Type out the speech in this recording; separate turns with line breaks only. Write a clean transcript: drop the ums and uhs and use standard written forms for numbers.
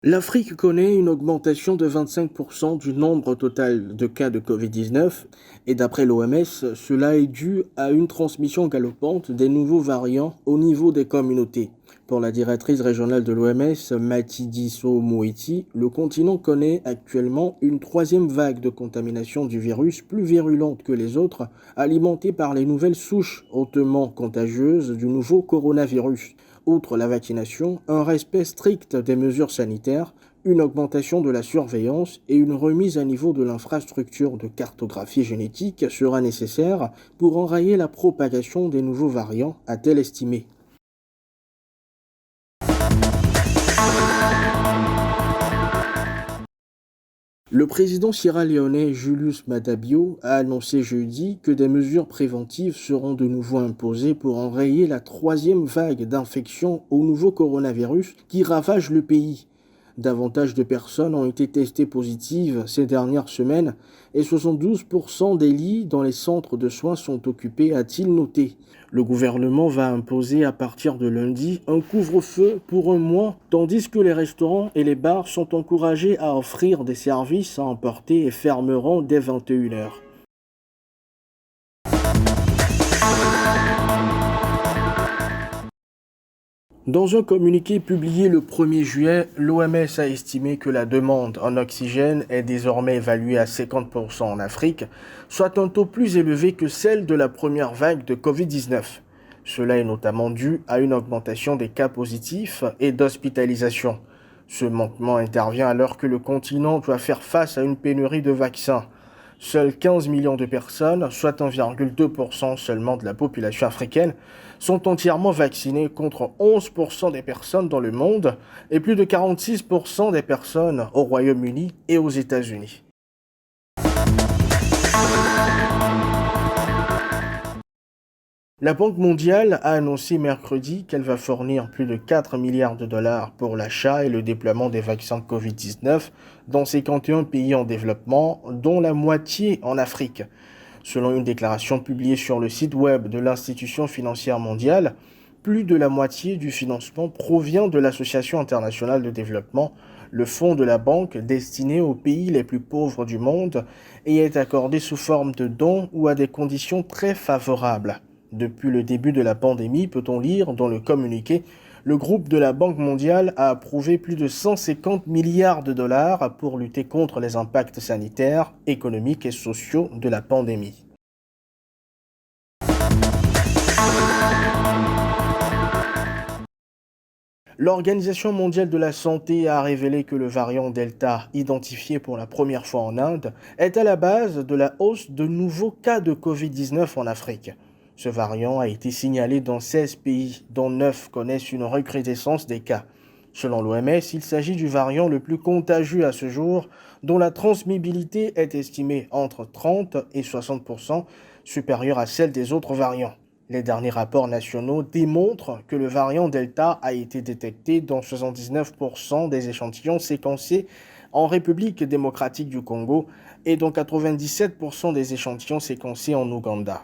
L'Afrique connaît une augmentation de 25% du nombre total de cas de Covid-19 et d'après l'OMS, cela est dû à une transmission galopante des nouveaux variants au niveau des communautés. Pour la directrice régionale de l'OMS, Matshidiso Moeti, le continent connaît actuellement une troisième vague de contamination du virus plus virulente que les autres, alimentée par les nouvelles souches hautement contagieuses du nouveau coronavirus. Outre la vaccination, un respect strict des mesures sanitaires, une augmentation de la surveillance et une remise à niveau de l'infrastructure de cartographie génétique sera nécessaire pour enrayer la propagation des nouveaux variants, a-t-elle estimé. Le président sierra-léonais Julius Maada Bio a annoncé jeudi que des mesures préventives seront de nouveau imposées pour enrayer la troisième vague d'infection au nouveau coronavirus qui ravage le pays. Davantage de personnes ont été testées positives ces dernières semaines et 72% des lits dans les centres de soins sont occupés, a-t-il noté. Le gouvernement va imposer à partir de lundi un couvre-feu pour un mois, tandis que les restaurants et les bars sont encouragés à offrir des services à emporter et fermeront dès 21 heures. Dans un communiqué publié le 1er juillet, l'OMS a estimé que la demande en oxygène est désormais évaluée à 50% en Afrique, soit un taux plus élevé que celle de la première vague de Covid-19. Cela est notamment dû à une augmentation des cas positifs et d'hospitalisation. Ce manquement intervient alors que le continent doit faire face à une pénurie de vaccins. Seuls 15 millions de personnes, soit 1,2% seulement de la population africaine, sont entièrement vaccinées contre 11% des personnes dans le monde et plus de 46% des personnes au Royaume-Uni et aux États-Unis. La Banque mondiale a annoncé mercredi qu'elle va fournir plus de 4 milliards de dollars pour l'achat et le déploiement des vaccins Covid-19 dans 51 pays en développement, dont la moitié en Afrique. Selon une déclaration publiée sur le site web de l'Institution financière mondiale, plus de la moitié du financement provient de l'Association internationale de développement, le fonds de la banque destiné aux pays les plus pauvres du monde, et est accordé sous forme de dons ou à des conditions très favorables. Depuis le début de la pandémie, peut-on lire dans le communiqué, le groupe de la Banque mondiale a approuvé plus de 150 milliards de dollars pour lutter contre les impacts sanitaires, économiques et sociaux de la pandémie. L'Organisation mondiale de la santé a révélé que le variant Delta, identifié pour la première fois en Inde, est à la base de la hausse de nouveaux cas de Covid-19 en Afrique. Ce variant a été signalé dans 16 pays, dont 9 connaissent une recrudescence des cas. Selon l'OMS, il s'agit du variant le plus contagieux à ce jour, dont la transmissibilité est estimée entre 30 et 60%, supérieure à celle des autres variants. Les derniers rapports nationaux démontrent que le variant Delta a été détecté dans 79% des échantillons séquencés en République démocratique du Congo et dans 97% des échantillons séquencés en Ouganda.